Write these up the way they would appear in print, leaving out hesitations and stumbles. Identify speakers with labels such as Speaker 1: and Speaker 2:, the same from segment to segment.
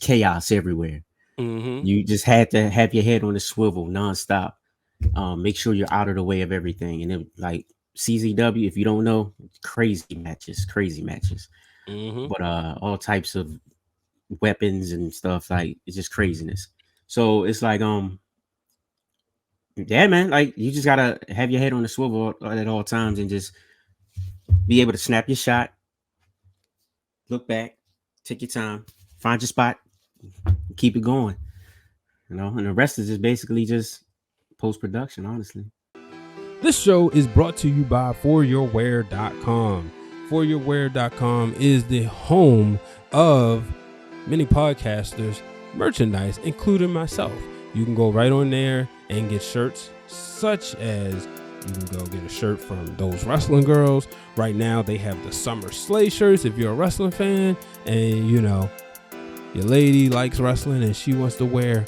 Speaker 1: chaos everywhere.
Speaker 2: Mm-hmm.
Speaker 1: You just had to have your head on the swivel nonstop. Make sure you're out of the way of everything. And then like CZW, if you don't know, crazy matches.
Speaker 2: Mm-hmm.
Speaker 1: But all types of weapons and stuff, like it's just craziness. So it's like yeah, man, like you just gotta have your head on the swivel at all times and just be able to snap your shot, look back, take your time, find your spot, keep it going. And the rest is just basically just post production, honestly.
Speaker 3: This show is brought to you by foryourwear.com. Foryourwear.com is the home of many podcasters' merchandise, including myself. You can go right on there and get shirts such as you can go get a shirt from those wrestling girls. Right now they have the Summer Slay shirts if you're a wrestling fan and your lady likes wrestling and she wants to wear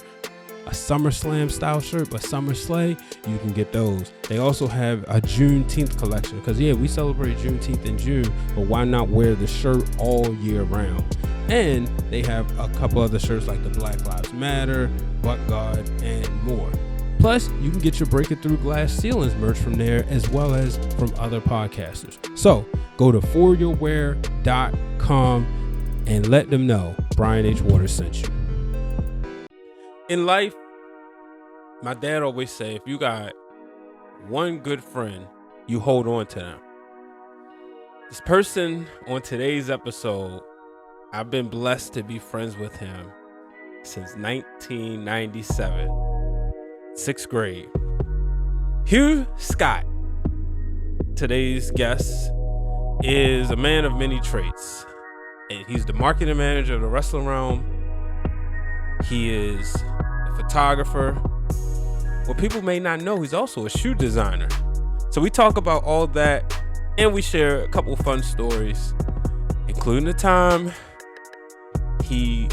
Speaker 3: a SummerSlam style shirt, but Summer Slay, you can get those. They also have a Juneteenth collection because we celebrate Juneteenth in June, but why not wear the shirt all year round? And they have a couple other shirts like the Black Lives Matter, Butt Guard, and more. Plus, you can get your Breaking Through Glass Ceilings merch from there as well as from other podcasters. So go to foryourwear.com and let them know Brian H. Waters sent you. In life, my dad always say, if you got one good friend, you hold on to them. This person on today's episode, I've been blessed to be friends with him since 1997, 6th grade. Hugh Scott, today's guest, is a man of many traits. And he's the marketing manager of the Wrestling Wrealm. He is a photographer. What people may not know, he's also a shoe designer. So we talk about all that, and we share a couple fun stories, including the time he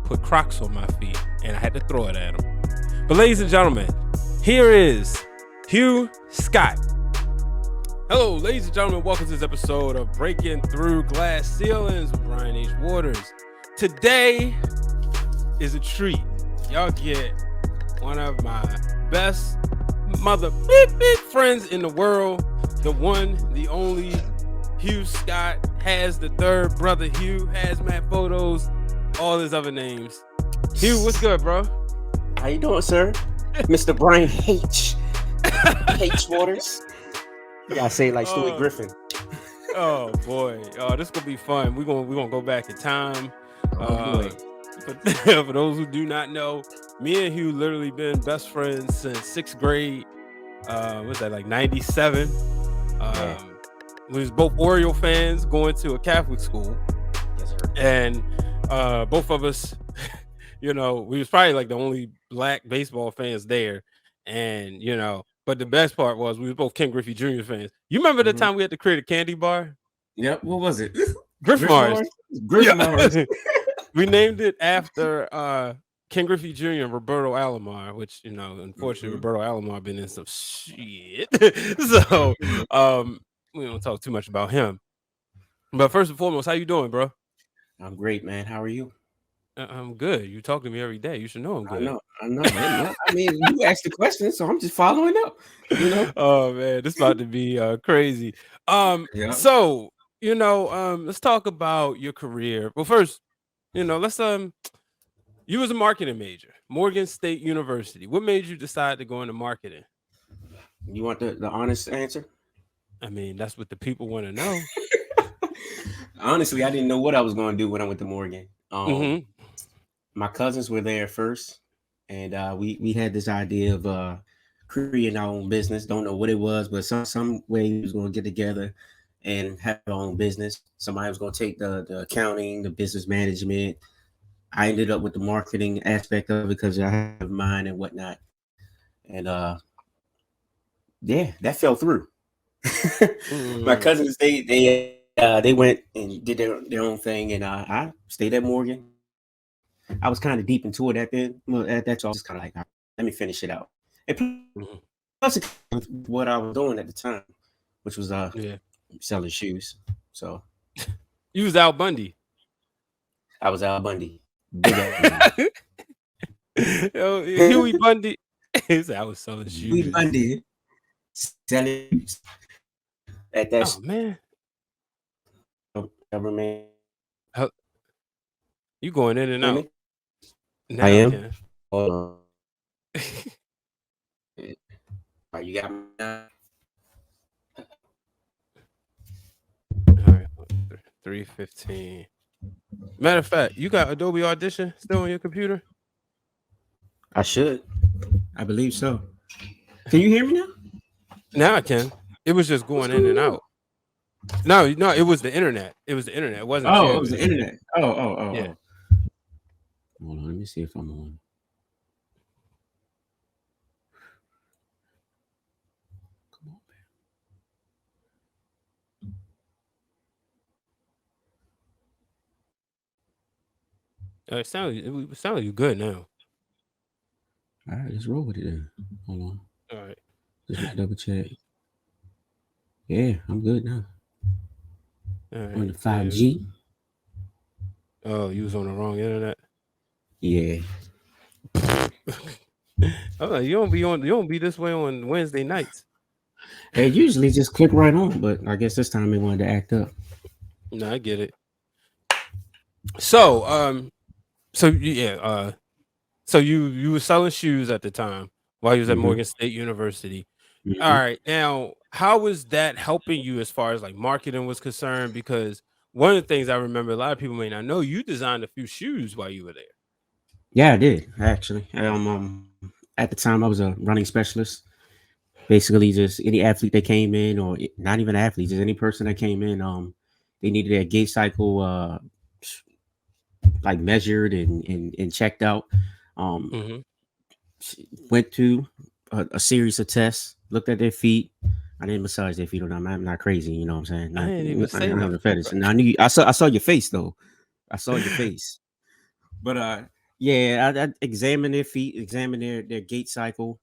Speaker 3: put Crocs on my feet, and I had to throw it at him. But ladies and gentlemen, here is Hugh Scott. Hello, ladies and gentlemen. Welcome to this episode of Breaking Through Glass Ceilings with Brian H. Waters. Today is a treat. Y'all get one of my best big friends in the world. The one, the only Hugh Scott, has the third brother Hugh, hazmat photos, all his other names. Hugh, what's good, bro?
Speaker 1: How you doing, sir? Mr. Brian H. Waters. You gotta say it like Stewie Griffin.
Speaker 2: Oh boy. Oh, this gonna be fun. We're gonna go back in time. For those who do not know, me and Hugh literally been best friends since 6th grade. What's that, like 97? We was both Oriole fans going to a Catholic school.
Speaker 1: Yes, sir.
Speaker 2: And both of us, we was probably like the only black baseball fans there. And but the best part was we were both Ken Griffey Jr. fans. You remember the time we had to create a candy bar?
Speaker 1: Yep. What was it?
Speaker 2: Griffmars.
Speaker 1: Griffmars.
Speaker 2: We named it after Ken Griffey Jr. and Roberto Alomar, which unfortunately Roberto Alomar been in some shit. So we don't talk too much about him. But first and foremost, how you doing, bro?
Speaker 1: I'm great, man. How are you?
Speaker 2: I'm good. You talk to me every day. You should know I'm good.
Speaker 1: I know. I mean, you asked the question, so I'm just following up.
Speaker 2: Oh man, this about to be crazy.
Speaker 1: Yeah.
Speaker 2: So let's talk about your career. Well, first, let's you was a marketing major, Morgan State University. What made you decide to go into marketing?
Speaker 1: You want the honest answer?
Speaker 2: I mean, that's what the people want to know.
Speaker 1: Honestly, I didn't know what I was going to do when I went to Morgan. My cousins were there first, and we had this idea of creating our own business. Don't know what it was, but some way we was going to get together and have our own business. Somebody was going to take the accounting, the business management. I ended up with the marketing aspect of it because I have mine and whatnot. And that fell through. My cousins, they went and did their own thing, and I stayed at Morgan. I was kind of deep into it at then. Well, that's all. Just kind of like, let me finish it out. And plus, what I was doing at the time, which was selling shoes. So
Speaker 2: you was Al Bundy.
Speaker 1: I was Al Bundy. Big ass.
Speaker 2: Yo, Huey Bundy. He said I was selling
Speaker 1: We
Speaker 2: shoes.
Speaker 1: Bundy selling at that
Speaker 2: Oh man,
Speaker 1: government.
Speaker 2: How- you going in and
Speaker 1: Hear
Speaker 2: out
Speaker 1: me? I
Speaker 2: now,
Speaker 1: am.
Speaker 2: Ken?
Speaker 1: Hold on. You got me now?
Speaker 2: All right, 3:15. Matter of fact, you got Adobe Audition still on your computer?
Speaker 1: I should. I believe so. Can you hear me now?
Speaker 2: Now I can. It was just
Speaker 1: What's
Speaker 2: going in
Speaker 1: going
Speaker 2: and
Speaker 1: on?
Speaker 2: out. No, it was the internet. It was the internet. It wasn't
Speaker 1: Oh,
Speaker 2: you.
Speaker 1: it was the internet. Oh.
Speaker 2: Yeah.
Speaker 1: Hold on. Let me see if I'm on. Come on,
Speaker 2: It sounded you good now.
Speaker 1: All right, let's roll with it then. Hold on.
Speaker 2: All right.
Speaker 1: Just double check. Yeah, I'm good now.
Speaker 2: All right.
Speaker 1: On the 5G.
Speaker 2: Oh, you was on the wrong internet.
Speaker 1: Yeah.
Speaker 2: I'm like, you don't be this way on Wednesday nights.
Speaker 1: They usually just click right on, but I guess this time they wanted to act up.
Speaker 2: No, I get it. So, so you were selling shoes at the time while you was at Morgan State University.
Speaker 1: Mm-hmm.
Speaker 2: All right, now how was that helping you as far as like marketing was concerned? Because one of the things I remember, a lot of people may not know, you designed a few shoes while you were there.
Speaker 1: Yeah, I did actually. At the time, I was a running specialist. Basically, just any athlete that came in, or not even athletes, just any person that came in, they needed their gait cycle, like measured and checked out. Went to a series of tests, looked at their feet. I didn't massage their feet, or not. I'm not crazy, you know what I'm saying?
Speaker 2: I didn't even say
Speaker 1: I don't have
Speaker 2: nothing,
Speaker 1: a fetish,
Speaker 2: bro.
Speaker 1: and I saw your face though. I saw your face, but yeah, I examined their feet, examined their gait cycle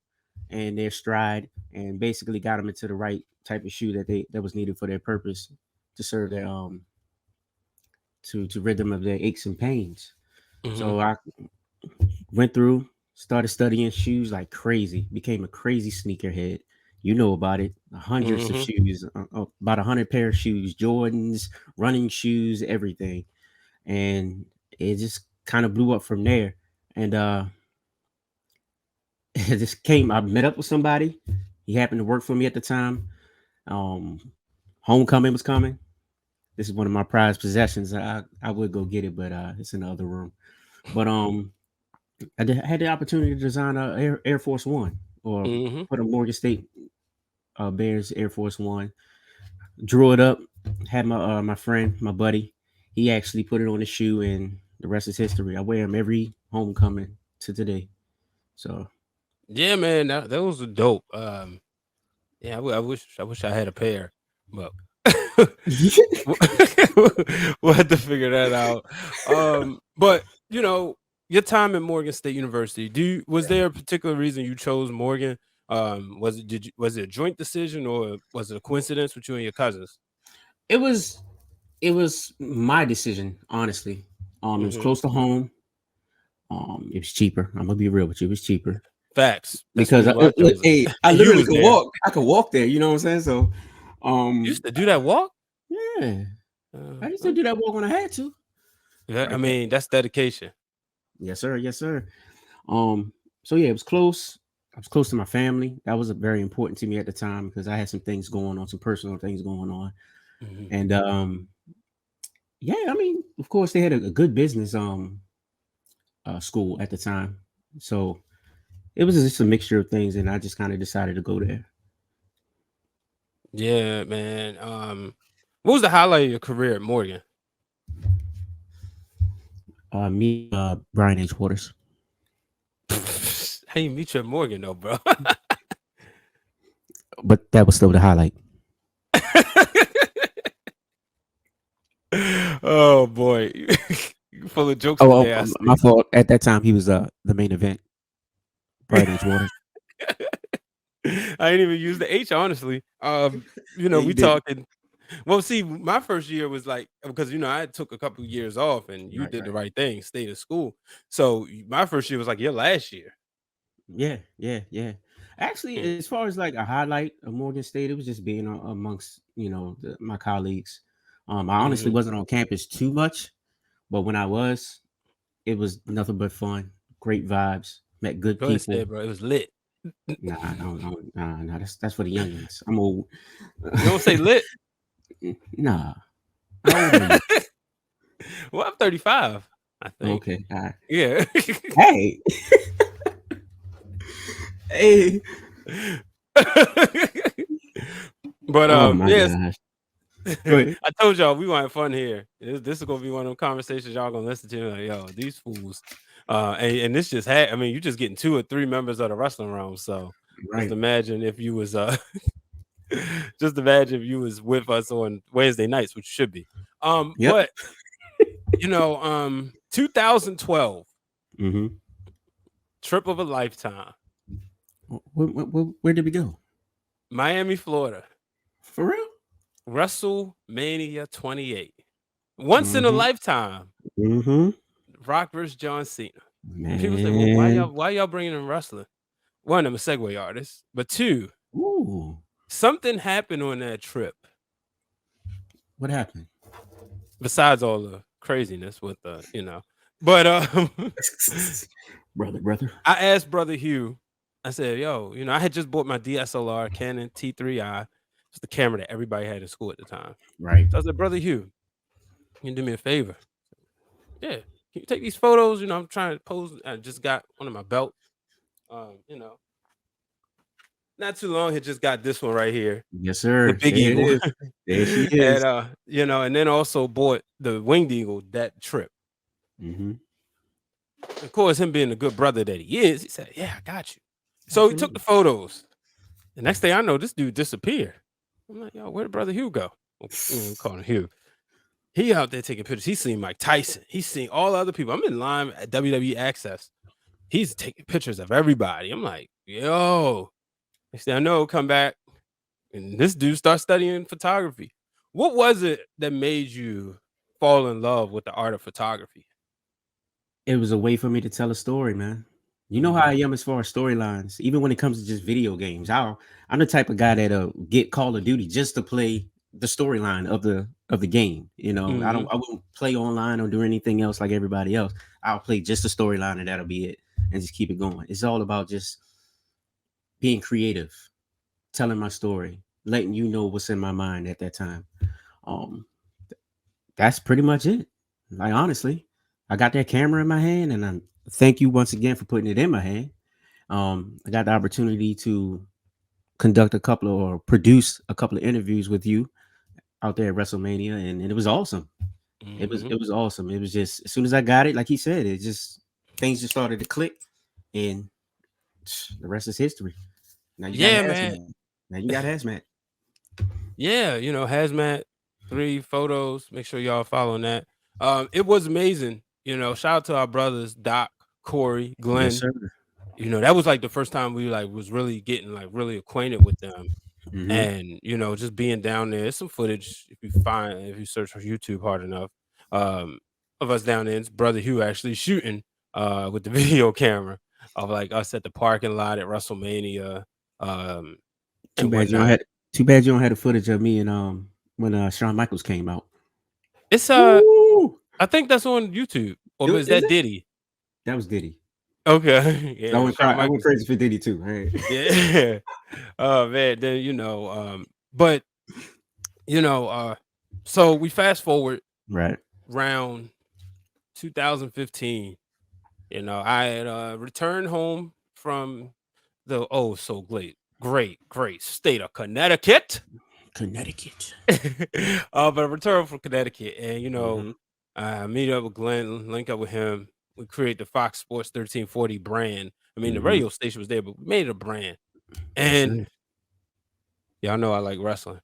Speaker 1: and their stride, and basically got them into the right type of shoe that was needed for their purpose to serve their to rid them of their aches and pains. So I went through, started studying shoes like crazy, became a crazy sneakerhead. You know about it. Hundreds of shoes, about 100 pair of shoes, Jordans, running shoes, everything. And it just kind of blew up from there. And it just came. I met up with somebody. He happened to work for me at the time. Um, Homecoming was coming. This is one of my prized possessions. I would go get it, but it's in the other room. But had the opportunity to design a Air Force One, or put a Morgan State Bears Air Force One. Drew it up. Had my friend, my buddy. He actually put it on the shoe, and the rest is history. I wear them every homecoming to today. So
Speaker 2: yeah, man, that was dope. Yeah, I wish I had a pair, but we'll have to figure that out. But you know, your time at Morgan State University, was there a particular reason you chose Morgan? Was it a joint decision, or was it a coincidence with you and your cousins?
Speaker 1: it was my decision, honestly. It was close to home. It was cheaper. I'm gonna be real with you. It was cheaper.
Speaker 2: Facts. That's
Speaker 1: Because
Speaker 2: the reason why I chose it.
Speaker 1: I
Speaker 2: You
Speaker 1: literally
Speaker 2: was
Speaker 1: could
Speaker 2: there.
Speaker 1: walk. I could walk there. You know what I'm saying? So,
Speaker 2: You used to do that walk?
Speaker 1: yeah, I used to do that walk when I had to.
Speaker 2: Yeah, I mean, that's dedication.
Speaker 1: Yes, sir. Yes, sir. So yeah, it was close. I was close to my family. That was very important to me at the time because I had some things going on, some personal things going on, and yeah, I mean, of course, they had a good business school at the time, so it was just a mixture of things, and I just kind of decided to go there.
Speaker 2: Yeah, man. What was the highlight of your career at Morgan?
Speaker 1: Me, Brian H. Waters.
Speaker 2: How you meet you at Morgan though, bro?
Speaker 1: But that was still the highlight.
Speaker 2: Oh boy, you full of jokes today. I see.
Speaker 1: My fault. At that time, he was the main event. Brian H. Waters.
Speaker 2: I didn't even use the H, honestly. You know,
Speaker 1: Yeah,
Speaker 2: we talking. Well, see, my first year was like because I took a couple years off, and you
Speaker 1: Right,
Speaker 2: did the
Speaker 1: right.
Speaker 2: right thing, stayed at school. So my first year was like your last year.
Speaker 1: Yeah, yeah, yeah. Actually,
Speaker 2: Mm,
Speaker 1: as far as like a highlight of Morgan State, it was just being amongst my colleagues. I honestly
Speaker 2: mhm.
Speaker 1: wasn't on campus too much, but when I was, it was nothing but fun. Great vibes. Met good
Speaker 2: Go ahead, say
Speaker 1: people.
Speaker 2: it, bro. It was lit.
Speaker 1: Nah, I don't, nah. That's for the youngins. I'm old.
Speaker 2: You don't say lit.
Speaker 1: Nah. How old are you?
Speaker 2: Well, I'm 35, I think.
Speaker 1: Okay. All right.
Speaker 2: Yeah.
Speaker 1: Hey. Hey.
Speaker 2: But
Speaker 1: Oh my
Speaker 2: yes,
Speaker 1: gosh. Go ahead.
Speaker 2: I told y'all we gonna have fun here. This is gonna be one of them conversations y'all gonna listen to. Like, yo, these fools. And this just had. I mean, you just getting 2 or 3 members of the wrestling realm. So just
Speaker 1: Right.
Speaker 2: imagine if you was just imagine if you was with us on Wednesday nights, which should be.
Speaker 1: Yep.
Speaker 2: But 2012,
Speaker 1: Mm-hmm.
Speaker 2: trip of a lifetime,
Speaker 1: Where did we go?
Speaker 2: Miami, Florida,
Speaker 1: For real?
Speaker 2: WrestleMania 28. Once in a
Speaker 1: Mm-hmm.
Speaker 2: lifetime,
Speaker 1: Mm-hmm.
Speaker 2: Rock versus John Cena. And people say, well,
Speaker 1: Man.
Speaker 2: why y'all bringing in wrestling? One, I'm a Segway artist, but 2,
Speaker 1: Ooh.
Speaker 2: something happened on that trip.
Speaker 1: What happened?
Speaker 2: Besides all the craziness with but
Speaker 1: brother.
Speaker 2: I asked Brother Hugh. I said, yo, I had just bought my DSLR Canon T3i. It's the camera that everybody had in school at the time.
Speaker 1: Right.
Speaker 2: So I said, Brother Hugh, can you do me a favor? Yeah. Can you take these photos? I'm trying to pose. I just got one of my belt. Not too long, had just got this one right here.
Speaker 1: Yes,
Speaker 2: The
Speaker 1: sir.
Speaker 2: Big
Speaker 1: There it
Speaker 2: Eagle.
Speaker 1: is. There she is.
Speaker 2: And and then also bought the Winged Eagle that trip.
Speaker 1: Mm-hmm.
Speaker 2: Of course, him being the good brother that he is, he said, yeah, I got you. So he took the photos. The next thing I know, this dude disappeared. I'm like, yo, where did Brother Hugh go? Well, call him Hugh. He out there taking pictures. He's seen Mike Tyson. He's seen all other people. I'm in line at WWE Access. He's taking pictures of everybody. I'm like, yo. Next thing I know, come back, and this dude starts studying photography. What was it that made you fall in love with the art of photography?
Speaker 1: It was a way for me to tell a story, man. You know how I am as far as storylines, even when it comes to just video games. I'm the type of guy that get Call of Duty just to play the storyline of the game. I won't play online or do anything else like everybody else. I'll play just the storyline and that'll be it, and just keep it going. It's all about just being creative, telling my story, letting you know what's in my mind at that time. That's pretty much it. Like, honestly, I got that camera in my hand, and I thank you once again for putting it in my hand. I got the opportunity to conduct or produce a couple of interviews with you out there at WrestleMania, and it was awesome. It was awesome. It was just, as soon as I got it, like he said, things just started to click, and the rest is history. Now you got
Speaker 2: man.
Speaker 1: Hazmat. Now you got Hazmat.
Speaker 2: Yeah, Hazmat 3 photos. Make sure y'all following that. It was amazing. Shout out to our brothers Doc, Corey, Glenn.
Speaker 1: Yes, sir.
Speaker 2: That was like the first time we was really getting really acquainted with them.
Speaker 1: Mm-hmm.
Speaker 2: And just being down there. There's some footage if you search for YouTube hard enough of us down there. It's Brother Hugh actually shooting with the video camera of like us at the parking lot at WrestleMania.
Speaker 1: Too bad you don't have the footage of me and when Shawn Michaels came out.
Speaker 2: It's I think that's on YouTube. Or is that Diddy?
Speaker 1: That was Diddy.
Speaker 2: Okay. Yeah.
Speaker 1: I went crazy for Diddy too. Right?
Speaker 2: Yeah. Oh man, then so we fast forward
Speaker 1: right
Speaker 2: around 2015. I had returned home from the so great state of Connecticut. But I returned from Connecticut, and I meet up with Glenn, link up with him. We create the Fox Sports 1340 brand. I mean, the radio station was there, but we made it a brand. And y'all know I like wrestling.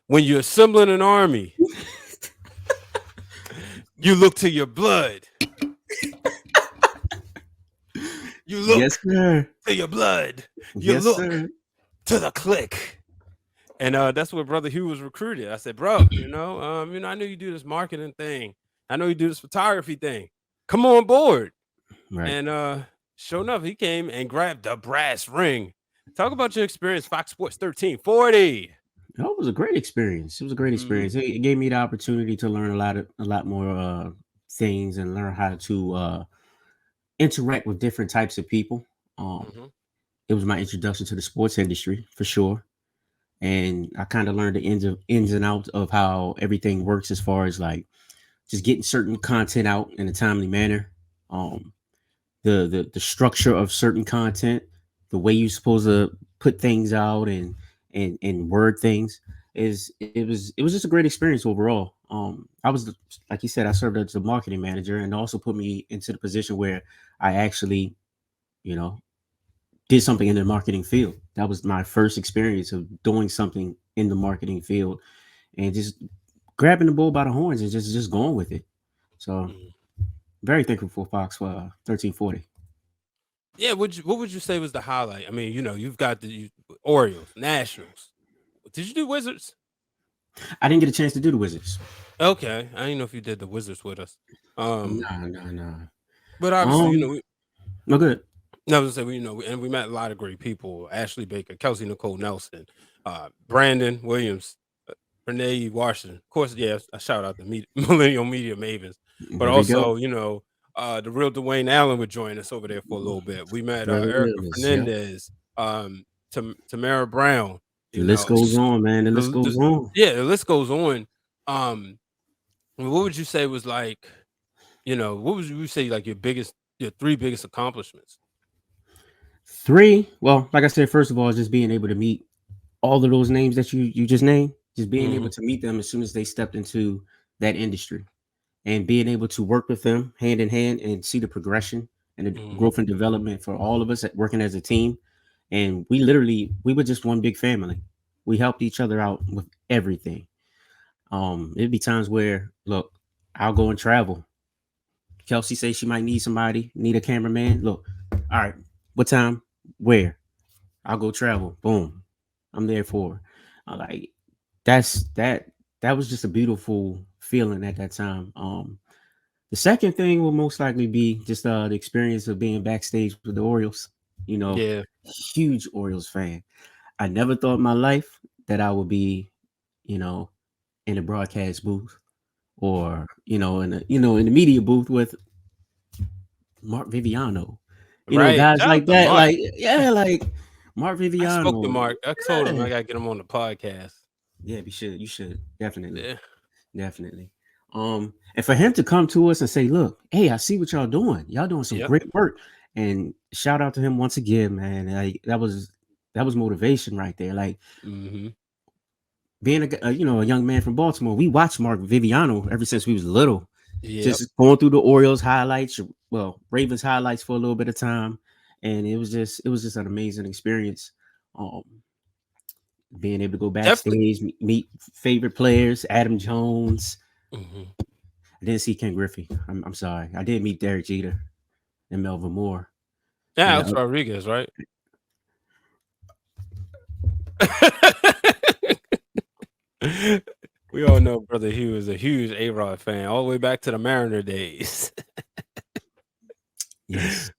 Speaker 2: When you're assembling an army, you look to your blood. You look to your blood. You look to the click. And that's where Brother Hugh was recruited. I said, bro, I know you do this marketing thing. I know you do this photography thing. Come on board.
Speaker 1: Right.
Speaker 2: And sure enough, he came and grabbed the brass ring. Talk about your experience, Fox Sports 1340.
Speaker 1: It was a great experience. It was a great experience. It gave me the opportunity to learn a lot more things and learn how to interact with different types of people. It was my introduction to the sports industry for sure, and I kind of learned the ins and outs of how everything works as far as like just getting certain content out in a timely manner. The structure of certain content, the way you're supposed to put things out and word things it was just a great experience overall. I was like you said, I served as a marketing manager and also put me into the position where I actually, you know, did something in the marketing field. That was my first experience of doing something in the marketing field and just grabbing the bull by the horns and just going with it. So very thankful for Fox 1340.
Speaker 2: Yeah, what would you say was the highlight? I mean, you've got the Orioles, Nationals. Did you do Wizards?
Speaker 1: I didn't get a chance to do the Wizards.
Speaker 2: Okay, I didn't know if you did the Wizards with us.
Speaker 1: No.
Speaker 2: But obviously,
Speaker 1: No good.
Speaker 2: I was gonna say, and we met a lot of great people: Ashley Baker, Kelsey Nicole Nelson, Brandon Williams, Renee Washington. Of course, yeah, a shout out to Millennial Media Mavens, but also, the real Dwayne Allen would join us over there for a little bit. We met Erica Fernandez, Tamara Brown.
Speaker 1: The list goes on, man. The list goes on.
Speaker 2: Yeah, the list goes on. What would you say was like, what would you say like your three biggest accomplishments?
Speaker 1: Three, well, like I said, first of all, just being able to meet all of those names that you just named, just being able to meet them as soon as they stepped into that industry and being able to work with them hand in hand and see the progression and the growth and development for all of us working as a team. And we were just one big family. We helped each other out with everything. It'd be times where, look, I'll go and travel. Kelsey says she might need a cameraman. Look, all right, what time? Where? I'll go travel. Boom. I'm there for her. Like that was just a beautiful feeling at that time. The second thing will most likely be just the experience of being backstage with the Orioles. Huge Orioles fan. I never thought in my life that I would be, in a broadcast booth or, in the media booth with Mark Viviano. Guys
Speaker 2: Shout
Speaker 1: like that. Like Mark Viviano.
Speaker 2: I spoke to Mark. I told him I gotta get him on the podcast.
Speaker 1: Yeah, you should. Definitely. Yeah. Definitely. And for him to come to us and say, look, hey, I see what y'all doing. Y'all doing some great work. And shout out to him once again, man. Like that was motivation right there. Like being a young man from Baltimore, we watched Mark Viviano ever since we was little. Just going through the Orioles highlights, Ravens highlights for a little bit of time, and it was just an amazing experience. Being able to go backstage, meet favorite players, Adam Jones. I didn't see Ken Griffey. I'm sorry. I did meet Derek Jeter and Melvin Moore.
Speaker 2: Yeah, Alex Rodriguez, right? We all know Brother Hugh is a huge A-Rod fan, all the way back to the Mariner days.
Speaker 1: Yes.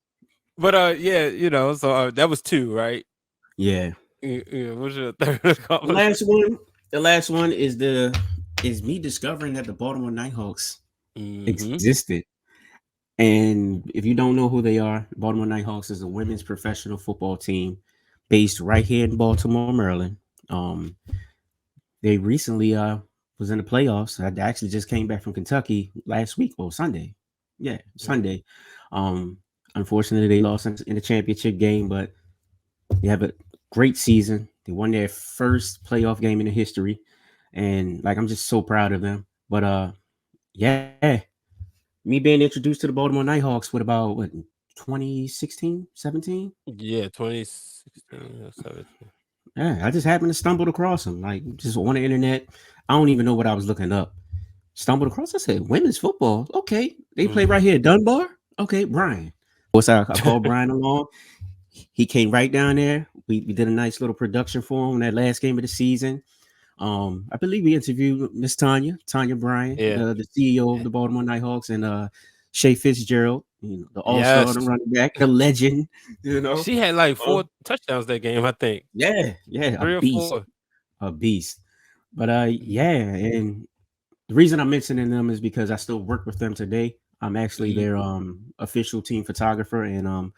Speaker 2: But so that was two, right?
Speaker 1: Yeah.
Speaker 2: What's your third?
Speaker 1: The last one is me discovering that the Baltimore Nighthawks existed. And if you don't know who they are, Baltimore Nighthawks is a women's professional football team based right here in Baltimore, Maryland. They recently was in the playoffs. I actually just came back from Kentucky last week, Sunday. Yeah, Sunday. Unfortunately, they lost in the championship game, but they have a great season. They won their first playoff game in the history, and I'm just so proud of them. But me being introduced to the Baltimore Nighthawks with about 2016, 17?
Speaker 2: Yeah, 2016, 17.
Speaker 1: Yeah, I just happened to stumble across them, just on the internet. I don't even know what I was looking up. Stumbled across. I said, women's football. Okay, they play right here, Dunbar. Okay, Brian. Of course, I called Brian along. he came right down there. We did a nice little production for him that last game of the season. I believe we interviewed Miss Tanya Bryan,
Speaker 2: Yeah.
Speaker 1: the CEO of the Baltimore Nighthawks, and Shay Fitzgerald, the all-star,
Speaker 2: Yes.
Speaker 1: the running back, the legend.
Speaker 2: She had like 4
Speaker 1: Um,
Speaker 2: touchdowns that game, I think.
Speaker 1: yeah, a
Speaker 2: 3 or
Speaker 1: beast,
Speaker 2: 4.
Speaker 1: a beast. But yeah, and the reason I'm mentioning them is because I still work with them today. I'm actually their official team photographer, and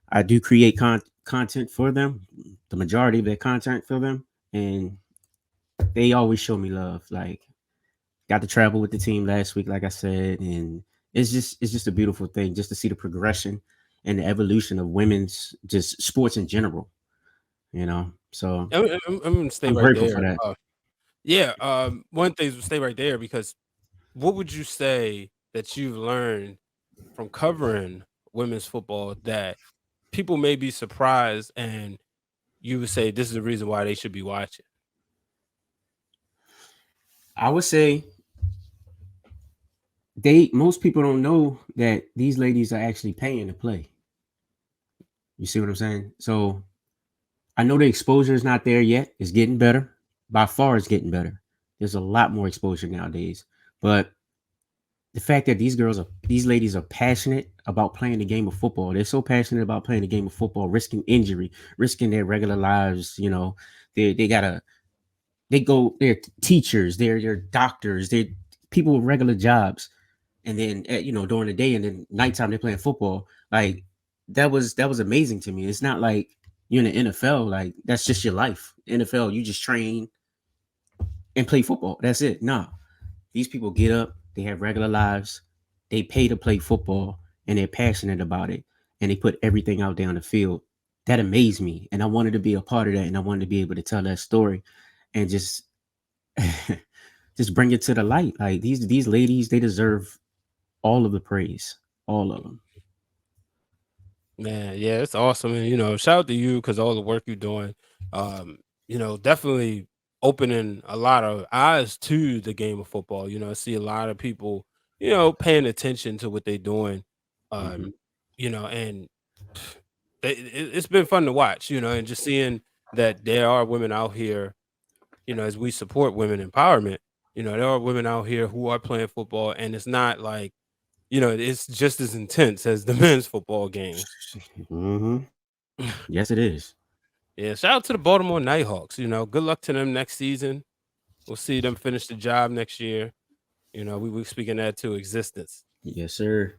Speaker 1: I do create content for them, the majority of their content for them, and they always show me love. Like, got to travel with the team last week, like I said, and it's just a beautiful thing just to see the progression and the evolution of women's just sports in general. So
Speaker 2: I'm gonna stay
Speaker 1: I'm
Speaker 2: right
Speaker 1: grateful for
Speaker 2: there.
Speaker 1: that.
Speaker 2: Yeah, one thing is stay right there because what would you say that you've learned from covering women's football that people may be surprised and you would say this is the reason why they should be watching?
Speaker 1: I would say most people don't know that these ladies are actually paying to play. You see what I'm saying? So I know the exposure is not there yet. It's getting better. By far, it's getting better. There's a lot more exposure nowadays. But the fact that these ladies are passionate about playing the game of football. They're so passionate about playing the game of football, risking injury, risking their regular lives. They're teachers, they're doctors, they're people with regular jobs, and then during the day and then nighttime they're playing football. Like that was amazing to me. It's not like you're in the NFL, like that's just your life. NFL, you just train and play football. That's it. No, these people get up, they have regular lives, they pay to play football, and they're passionate about it, and they put everything out there on the field. That amazed me, and I wanted to be a part of that, and I wanted to be able to tell that story, and just just bring it to the light. Like these ladies, they deserve all of the praise, all of them.
Speaker 2: Man, yeah, it's awesome. And shout out to you because all the work you're doing. Definitely opening a lot of eyes to the game of football. I see a lot of people, paying attention to what they're doing.
Speaker 1: Hmm.
Speaker 2: Um, and it's been fun to watch, and just seeing that there are women out here, as we support women empowerment, there are women out here who are playing football, and it's not like, it's just as intense as the men's football game.
Speaker 1: Hmm. Yes, it is.
Speaker 2: Yeah, shout out to the Baltimore Nighthawks. Good luck to them next season. We'll see them finish the job next year. We speaking that to existence.
Speaker 1: Yes, sir.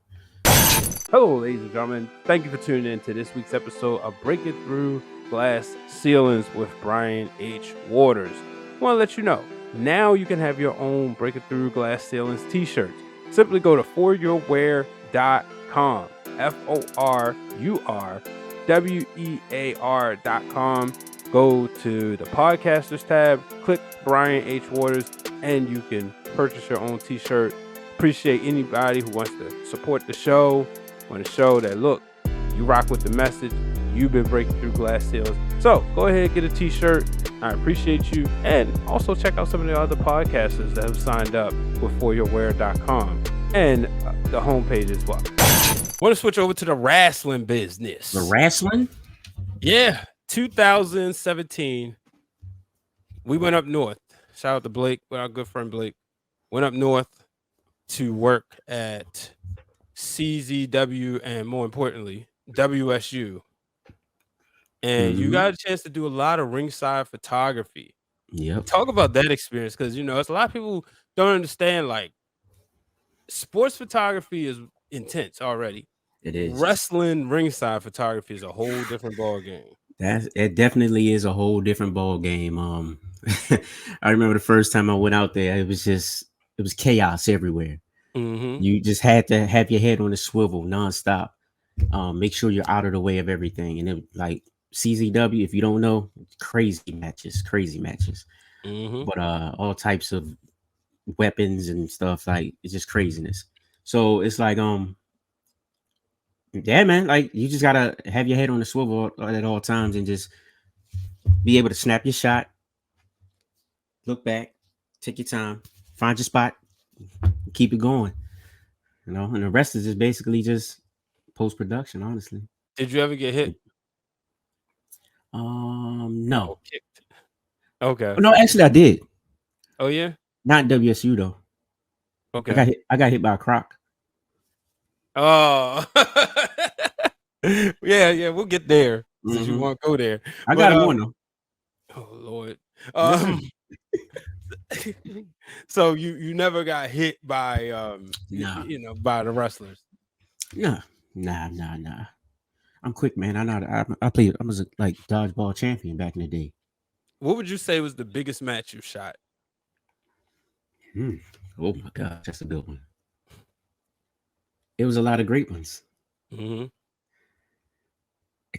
Speaker 2: Hello, ladies and gentlemen. Thank you for tuning in to this week's episode of Breaking Through Glass Ceilings with Brian H. Waters. I want to let you know, now you can have your own Breaking Through Glass Ceilings t-shirts. Simply go to foryourwear.com. FORURWEAR.com. Go to the podcasters tab, click Brian H. Waters, and you can purchase your own t-shirt. Appreciate anybody who wants to support the show, want to show that, look, you rock with the message, you've been breaking through glass ceilings. So go ahead and get a t-shirt. I appreciate you. And also check out some of the other podcasters that have signed up with foryourwear.com and the homepage as well. Want to switch over to the wrestling business.
Speaker 1: The wrestling?
Speaker 2: Yeah. 2017. We went up north. Shout out to Blake, our good friend Blake. Went up north to work at CZW and, more importantly, WSU. And you got a chance to do a lot of ringside photography.
Speaker 1: Yep.
Speaker 2: Talk about that experience, because it's a lot of people don't understand, like, sports photography is intense already.
Speaker 1: It is.
Speaker 2: Wrestling ringside photography is a whole different ball game.
Speaker 1: It definitely is a whole different ball game. I remember the first time I went out there, it was chaos everywhere.
Speaker 2: Mm-hmm.
Speaker 1: You just had to have your head on a swivel nonstop. Make sure you're out of the way of everything. And it, like CZW, if you don't know, crazy matches.
Speaker 2: Mm-hmm.
Speaker 1: But all types of weapons and stuff, like it's just craziness. So it's like yeah, man, like you just gotta have your head on the swivel at all times and just be able to snap your shot, look back, take your time, find your spot, keep it going. And the rest is just basically just post production, honestly.
Speaker 2: Did you ever get hit?
Speaker 1: No.
Speaker 2: Oh, kicked. Okay.
Speaker 1: No, actually, I did.
Speaker 2: Oh yeah.
Speaker 1: Not WSU though.
Speaker 2: Okay.
Speaker 1: I got hit by a croc.
Speaker 2: Oh. Yeah. We'll get there since you
Speaker 1: Mm-hmm.
Speaker 2: want to go there.
Speaker 1: I
Speaker 2: But
Speaker 1: got him on though.
Speaker 2: oh Lord.
Speaker 1: Yes, sir.
Speaker 2: So you never got hit by
Speaker 1: Nah.
Speaker 2: by the wrestlers.
Speaker 1: Nah. I'm quick, man. I played. I was a, like dodgeball champion back in the day.
Speaker 2: What would you say was the biggest match you shot?
Speaker 1: Oh my gosh, that's a good one. It was a lot of great ones.
Speaker 2: Mm-hmm.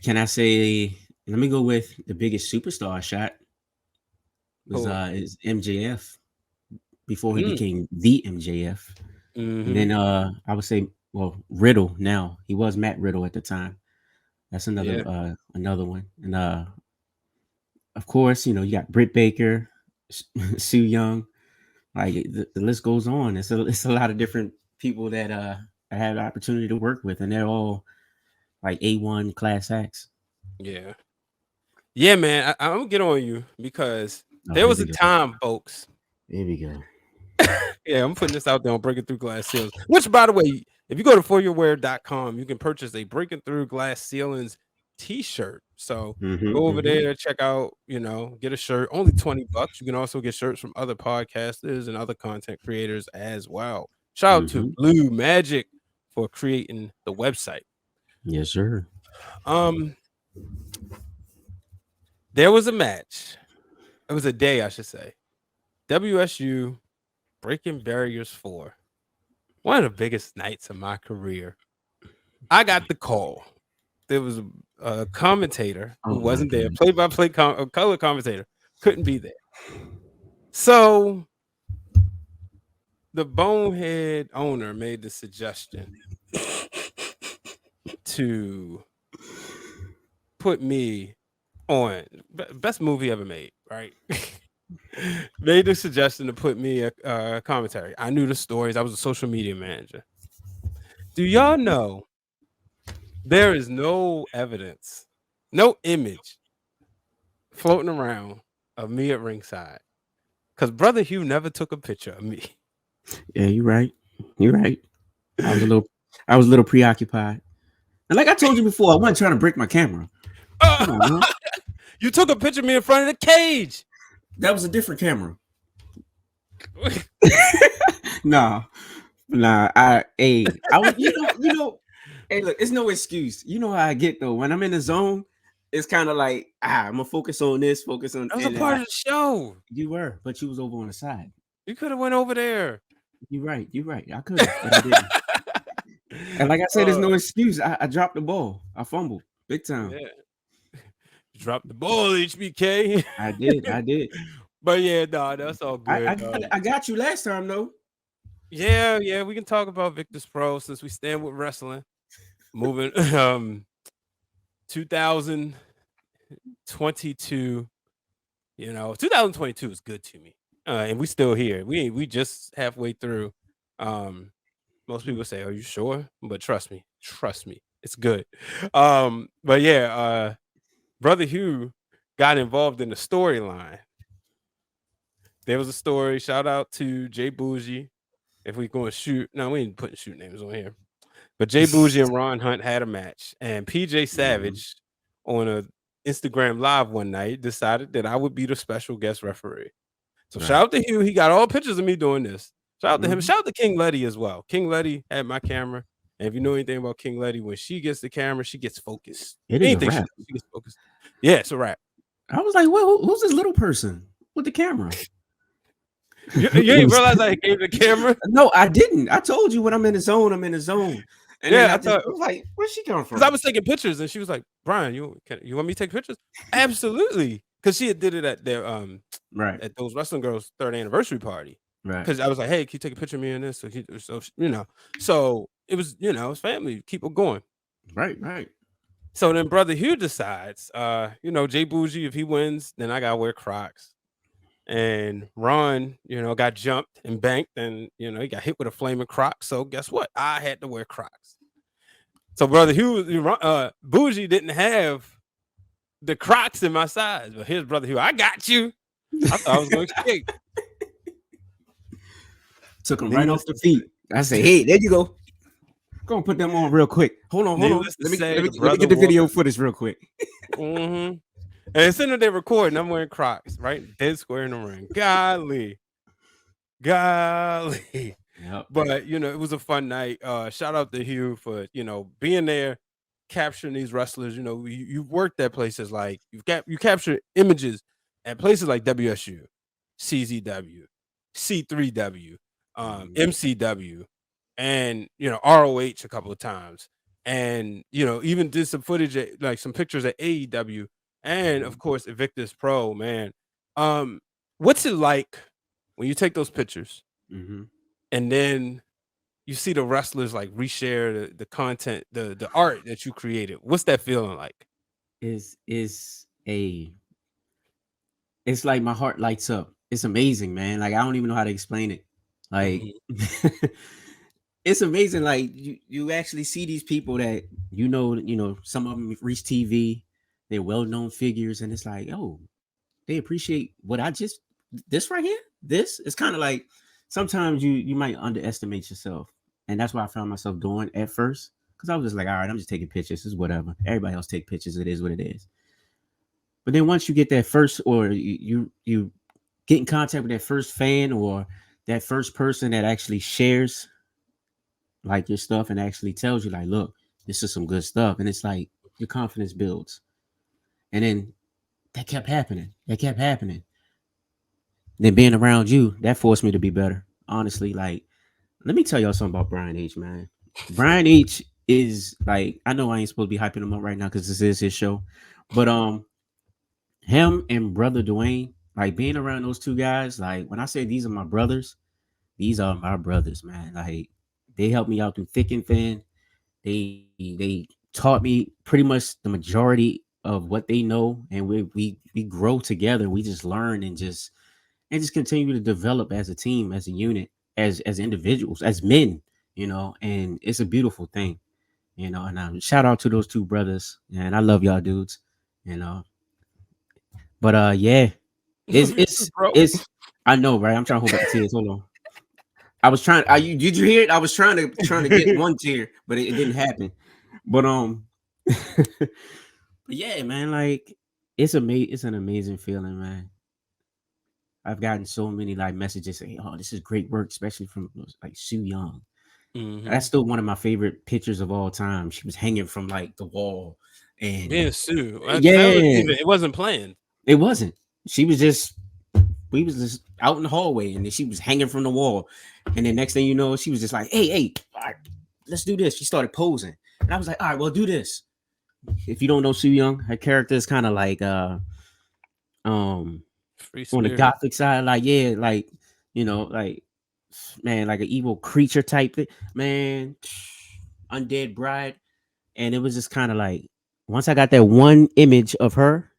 Speaker 1: Can I say? Let me go with the biggest superstar I shot was
Speaker 2: Who?
Speaker 1: is MJF before he
Speaker 2: Mm.
Speaker 1: became the MJF.
Speaker 2: Mm-hmm.
Speaker 1: And then I would say, well, Riddle now. He was Matt Riddle at the time. That's another another one. And of course, you got Britt Baker, Sue Young. Like the list goes on. It's a lot of different people that I had the opportunity to work with, and they're all like A1 class acts.
Speaker 2: Yeah, man. I'm gonna get on you because there
Speaker 1: here
Speaker 2: was
Speaker 1: we
Speaker 2: a
Speaker 1: go.
Speaker 2: time, folks.
Speaker 1: Here we go.
Speaker 2: Yeah, I'm putting this out there on Breaking Through Glass Ceilings. Which, by the way, if you go to foryourwear.com, you can purchase a Breaking Through Glass Ceilings t-shirt. So go over there, check out, get a shirt. Only $20. You can also get shirts from other podcasters and other content creators as well. Shout out to Blue Magic for creating the website.
Speaker 1: Yes, sir.
Speaker 2: There was a match. It was a day, I should say. WSU Breaking Barriers 4. One of the biggest nights of my career. I got the call. There was a commentator who wasn't there, play-by-play color commentator, couldn't be there. So the bonehead owner made the suggestion to put me on best movie ever made, right? Made the suggestion to put me a commentary. I knew the stories. I was a social media manager. Do y'all know there is no evidence, no image floating around of me at ringside? Because Brother Hugh never took a picture of me.
Speaker 1: Yeah, you're right. You're right. I was a little preoccupied. And like I told you before, I wasn't trying to break my camera. Come on, man.
Speaker 2: You took a picture of me in front of the cage.
Speaker 1: That was a different camera. Nah. I was, hey, look, it's no excuse. You know how I get though. When I'm in the zone, it's kind of like, I'm gonna focus on this, focus on.
Speaker 2: That was a part of the show.
Speaker 1: You were, but you was over on the side.
Speaker 2: You could have went over there.
Speaker 1: You're right. I could have, but I didn't. And like I said, there's no excuse. I dropped the ball. I fumbled big time.
Speaker 2: Yeah. You dropped the ball, HBK.
Speaker 1: I did.
Speaker 2: But yeah, no, that's all good.
Speaker 1: I got you last time though.
Speaker 2: Yeah, we can talk about Victor's Pro since we stand with wrestling. Moving 2022, 2022 is good to me. And we still here. We just halfway through. Most people say, "Are you sure?" But trust me, it's good. But yeah, Brother Hugh got involved in the storyline. There was a story. Shout out to Jay Bougie. If we going to shoot, no, we ain't putting shoot names on here. But Jay Bougie and Ron Hunt had a match, and PJ Savage on a Instagram Live one night decided that I would be the special guest referee. So shout out to Hugh. He got all pictures of me doing this. Shout out to him. Shout out to King Letty as well. King Letty had my camera. And if you know anything about King Letty, when she gets the camera, she gets focused.
Speaker 1: It is a wrap.
Speaker 2: She gets focused. Yeah, it's a wrap.
Speaker 1: I was like, well, who's this little person with the camera?
Speaker 2: You didn't realize I gave the camera?
Speaker 1: No, I didn't. I told you when I'm in the zone, I'm in the zone. And
Speaker 2: yeah,
Speaker 1: I was like, where's she coming from?
Speaker 2: Because I was taking pictures, and she was like, "Brian, you want me to take pictures?" Absolutely, because she had did it at their at those Wrestling Girls' 3rd anniversary party.
Speaker 1: Right.
Speaker 2: Because I was like, "Hey, can you take a picture of me in this?" So it was it's family. Keep it going.
Speaker 1: Right.
Speaker 2: So then Brother Hugh decides, Jay Bougie, if he wins, then I gotta wear Crocs. And Ron, got jumped and banked, and he got hit with a flaming Croc. So guess what? I had to wear Crocs. So Brother Hugh, Bougie didn't have the Crocs in my size. But his brother, I got you. I thought I was going to escape.
Speaker 1: Took him right off the feet. I said, hey, there you go. Go and put them on real quick. Hold on. Let me get the video footage real quick.
Speaker 2: And as soon as they recording, I'm wearing Crocs, right? Dead square in the ring. Golly. Yep. But it was a fun night. Shout out to Hugh for being there, capturing these wrestlers. You've worked at places like you capture images at places like WSU, CZW, C3W, MCW, and ROH a couple of times, and even did some footage like some pictures at AEW, and of course Invictus Pro. Man, what's it like when you take those pictures and then you see the wrestlers like reshare the content, the art that you created? What's that feeling like?
Speaker 1: It's like my heart lights up. It's amazing, man. Like I don't even know how to explain it. Like it's amazing. Like you actually see these people that some of them reach TV. They're well-known figures, and it's like, oh, they appreciate what I just this right here. This is kind of like sometimes you might underestimate yourself, and that's what I found myself doing at first, because I was just like, all right, I'm just taking pictures. It's whatever. Everybody else take pictures. It is what it is. But then once you get that first, or you get in contact with that first fan or that first person that actually shares like your stuff and actually tells you like, look, this is some good stuff, and it's like your confidence builds. And then that kept happening. Then being around you, that forced me to be better. Honestly, like, let me tell y'all something about Brian H, man. Brian H is like, I know I ain't supposed to be hyping him up right now because this is his show, but him and brother Dwayne, like being around those two guys, like when I say these are my brothers, man. Like they helped me out through thick and thin. They taught me pretty much the majority of what they know, and we grow together. We just learn and just continue to develop as a team, as a unit, as individuals, as men, and it's a beautiful thing, and shout out to those two brothers, and I love y'all dudes, but yeah, it's I know, right? I'm trying to hold back the tears. Hold on. I was trying. Did you hear it? I was trying to get one tear, but it didn't happen. But but yeah, man, like it's an amazing feeling, man. I've gotten so many like messages saying, "Oh, this is great work," especially from like Sue Young. That's still one of my favorite pictures of all time. She was hanging from like the wall, and
Speaker 2: Sue,
Speaker 1: it
Speaker 2: wasn't planned.
Speaker 1: It wasn't. We was just out in the hallway, and then she was hanging from the wall. And then next thing you know, she was just like, hey, all right, let's do this. She started posing. And I was like, all right, well, do this. If you don't know Sue Young, her character is kind of like on the gothic side, like, yeah, like, like, man, like an evil creature type thing. Man, undead bride. And it was just kind of like, once I got that one image of her,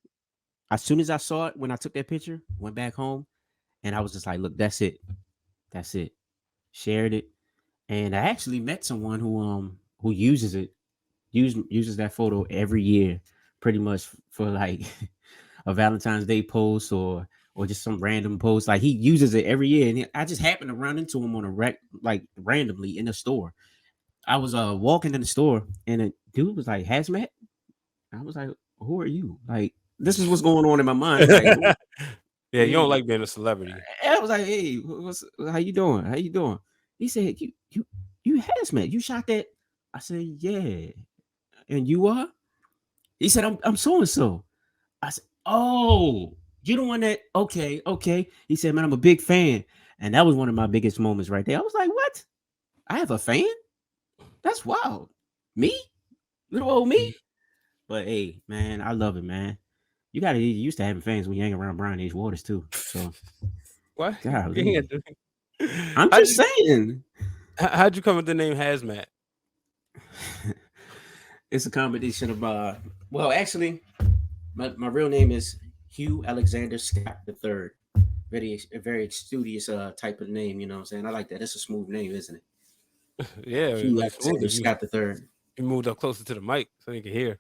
Speaker 1: as soon as I saw it, when I took that picture, went back home, and I was just like, look, that's it. Shared it. And I actually met someone who uses it, uses that photo every year, pretty much for like a Valentine's Day post or just some random post. Like he uses it every year. And I just happened to run into him on a like randomly in the store. I was walking in the store, and a dude was like, hazmat. I was like, who are you? Like, this is what's going on in my mind. Like,
Speaker 2: yeah, you don't like being a celebrity.
Speaker 1: I was like, hey, how you doing? He said, you hazmat. You shot that? I said, yeah. And you are? He said, I'm so and so. I said, oh, you're the one that, okay. He said, man, I'm a big fan. And that was one of my biggest moments right there. I was like, what? I have a fan? That's wild. Me? Little old me? But hey, man, I love it, man. You gotta get used to having fans when you hang around Brian H. Waters too. So
Speaker 2: what?
Speaker 1: I'm just saying.
Speaker 2: How'd you come with the name Hazmat?
Speaker 1: It's a combination of well, actually, my real name is Hugh Alexander Scott III. Very studious type of name, you know what I'm saying? I like that. It's a smooth name, isn't it?
Speaker 2: Yeah,
Speaker 1: Hugh Alexander Scott III.
Speaker 2: You moved up closer to the mic so you can hear.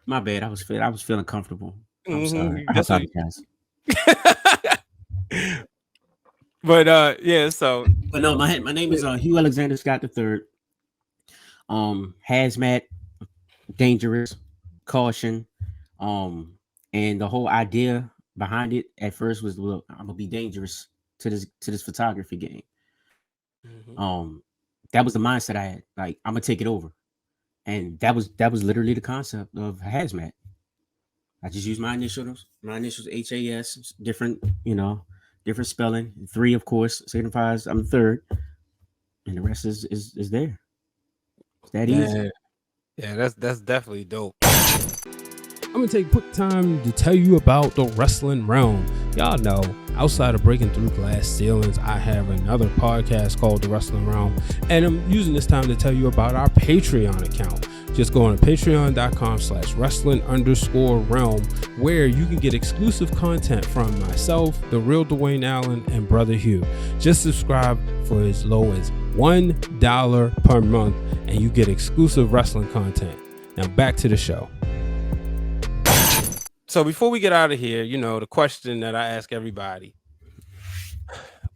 Speaker 1: My bad. I was feeling comfortable. I'm sorry. I
Speaker 2: That's what.
Speaker 1: apologize.
Speaker 2: But yeah, so
Speaker 1: But no, my name is Hugh Alexander Scott III. Hazmat, dangerous, caution, and the whole idea behind it at first was, look, I'm gonna be dangerous to this photography game. That was the mindset I had. Like, I'm gonna take it over, and that was literally the concept of Hazmat. I just used my initials. My initials HAS, different, different spelling. 3, of course, signifies I'm the third, and the rest is there. It's that easy.
Speaker 2: Yeah, that's definitely dope.
Speaker 3: I'm gonna take quick time to tell you about the Wrestling Wrealm. Y'all know, outside of breaking through glass ceilings, I have another podcast called the Wrestling Wrealm, and I'm using this time to tell you about our Patreon account. Just go on to patreon.com/wrestling_realm, where you can get exclusive content from myself, the real Dwayne Allen, and Brother Hugh. Just subscribe for as low as $1 per month, and you get exclusive wrestling content. Now back to the show.
Speaker 2: So before we get out of here, the question that I ask everybody: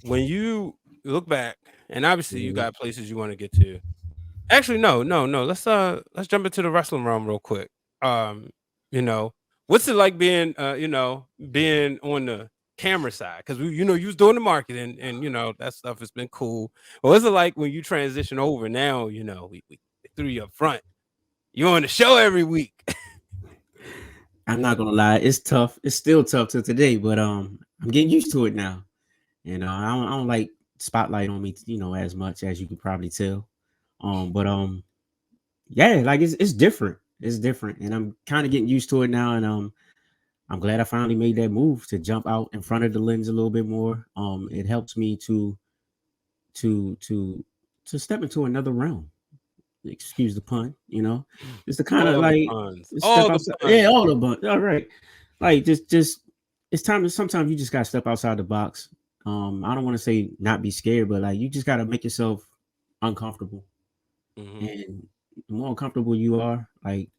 Speaker 2: when you look back, and obviously you got places you want to get to. Actually, no. Let's jump into the Wrestling Wrealm real quick. What's it like being being on the camera side? Because you was doing the marketing, and that stuff has been cool. But what's it like when you transition over now? We threw you up front. You're on the show every week.
Speaker 1: I'm not gonna lie, it's tough. It's still tough to today, but I'm getting used to it now. I don't like spotlight on me, as much as you could probably tell. But yeah, like it's different. It's different, and I'm kind of getting used to it now. And I'm glad I finally made that move to jump out in front of the lens a little bit more. It helps me to step into another realm. Excuse the pun, it's the kind of like step outside. Yeah, all the buns. All right, like just it's time to, sometimes you just gotta step outside the box. I don't want to say not be scared, but like you just gotta make yourself uncomfortable. And the more uncomfortable you are, like,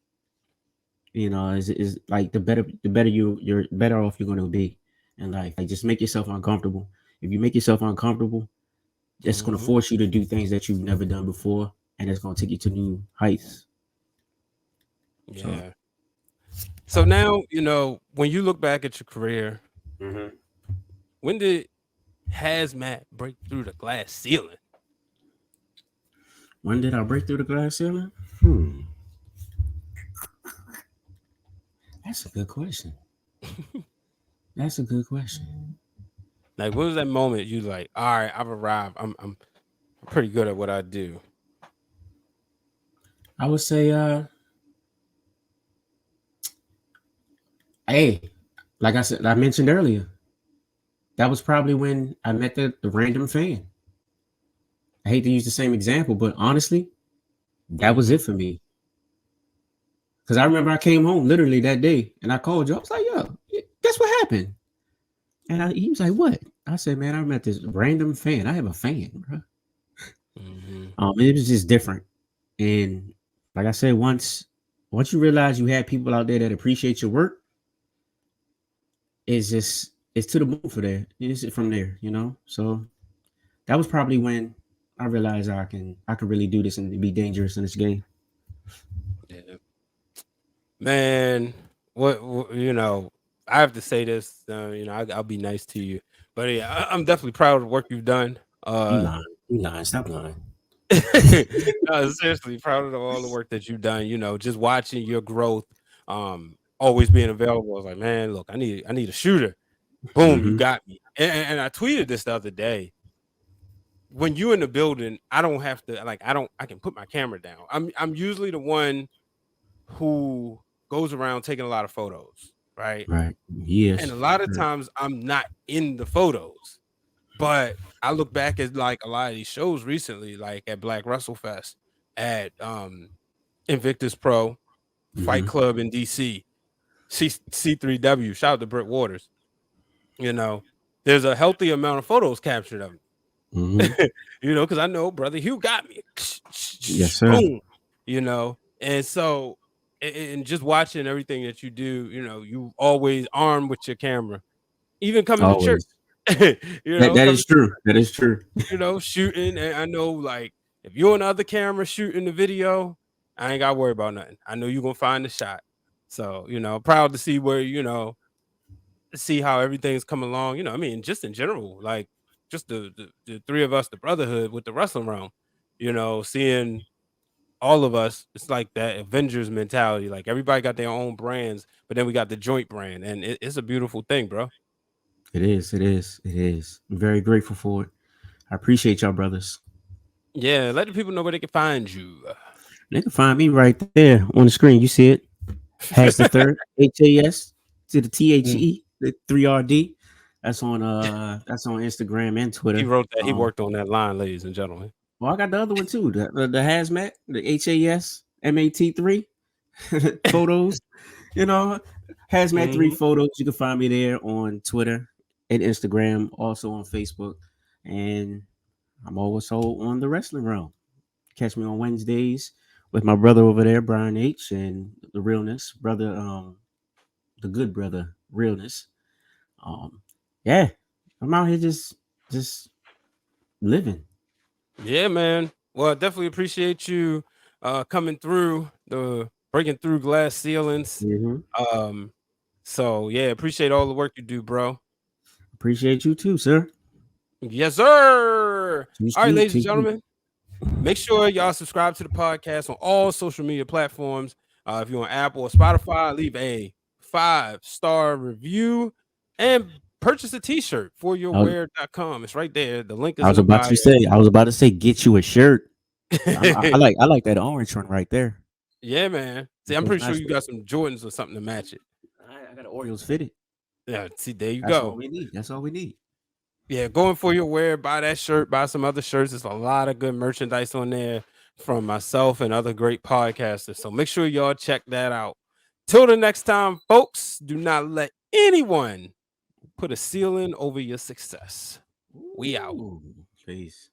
Speaker 1: is like the better you're better off you're gonna be in life. Like, just make yourself uncomfortable. If you make yourself uncomfortable, it's gonna force you to do things that you've never done before, and it's gonna take you to new heights.
Speaker 2: Yeah. So now, when you look back at your career, when did Hazmat break through the glass ceiling?
Speaker 1: When did I break through the glass ceiling? That's a good question. That's a good question.
Speaker 2: Like, what was that moment you like, all right, I've arrived. I'm pretty good at what I do.
Speaker 1: I would say, hey, like I mentioned earlier, that was probably when I met the random fan. I hate to use the same example, but honestly, that was it for me. Because I remember I came home literally that day, and I called you. I was like, yo, guess what happened? And he was like, what? I said, man, I met this random fan. I have a fan, bro. It was just different. And like I said, once you realize you have people out there that appreciate your work, it's to the moon for that. It's from there, So that was probably when I realized I can really do this and be dangerous in this game.
Speaker 2: Yeah. Man, what I have to say this. I'll be nice to you, but yeah, I'm definitely proud of the work you've done.
Speaker 1: You lying. Stop lying.
Speaker 2: No, seriously, proud of all the work that you've done. Just watching your growth, always being available. I was like, man, look, I need a shooter. Boom, you got me. And I tweeted this the other day. When you're in the building, I don't have to I can put my camera down. I'm usually the one who goes around taking a lot of photos, right?
Speaker 1: Right. Yes.
Speaker 2: And a lot of times I'm not in the photos. But I look back at like a lot of these shows recently, like at Black Wrestle Fest, at Invictus Pro, Fight Club in DC, C3W. Shout out to Britt Waters. There's a healthy amount of photos captured of me. Because I know Brother Hugh got me.
Speaker 1: Yes, sir.
Speaker 2: Boom. And so and just watching everything that you do, you always armed with your camera, even coming to church.
Speaker 1: Always. That
Speaker 2: Coming
Speaker 1: is true. That is true.
Speaker 2: shooting. And I know, like, if you're on the other camera shooting the video, I ain't gotta worry about nothing. I know you're gonna find the shot. So, proud to see where, see how everything's come along. I mean, just in general, like just the three of us, the brotherhood with the Wrestling Realm, seeing all of us, it's like that Avengers mentality. Like everybody got their own brands, but then we got the joint brand, and it's a beautiful thing, bro.
Speaker 1: It is. It is. It is. I'm very grateful for it. I appreciate y'all, brothers.
Speaker 2: Yeah, let the people know where they can find you.
Speaker 1: They can find me right there on the screen. You see it? Has the third HAS to the THE, the 3RD. That's on Instagram and Twitter.
Speaker 2: He wrote that. He worked on that line, ladies and gentlemen.
Speaker 1: Well, I got the other one too. The hazmat, the HAS MAT3 photos. Hazmat 3 photos. You can find me there on Twitter and Instagram, also on Facebook, and I'm also on the Wrestling Realm. Catch me on Wednesdays with my brother over there, Brian H, and the Realness brother, the good brother Realness. Yeah, I'm out here just living.
Speaker 2: Yeah, man. Well, I definitely appreciate you coming through breaking through glass ceilings. So yeah, appreciate all the work you do, bro.
Speaker 1: Appreciate you too, sir.
Speaker 2: Yes, sir.
Speaker 1: Too
Speaker 2: All right,
Speaker 1: sweet,
Speaker 2: ladies and
Speaker 1: too
Speaker 2: gentlemen, make sure y'all subscribe to the podcast on all social media platforms. If you're on Apple or Spotify, leave a 5-star review and purchase a t-shirt for yourwear.com. It's right there. The link is in the bio.
Speaker 1: I was about to say, get you a shirt. I like that orange one right there.
Speaker 2: Yeah, man. See, I'm pretty sure you got some Jordans or something to match it.
Speaker 1: I got an Orioles fitted.
Speaker 2: Yeah, see, there you
Speaker 1: That's
Speaker 2: go.
Speaker 1: all we need. That's all we need.
Speaker 2: Yeah, going for your wear, buy that shirt, buy some other shirts. There's a lot of good merchandise on there from myself and other great podcasters. So make sure y'all check that out. Till the next time, folks, do not let anyone put a ceiling over your success. We out.
Speaker 1: Peace.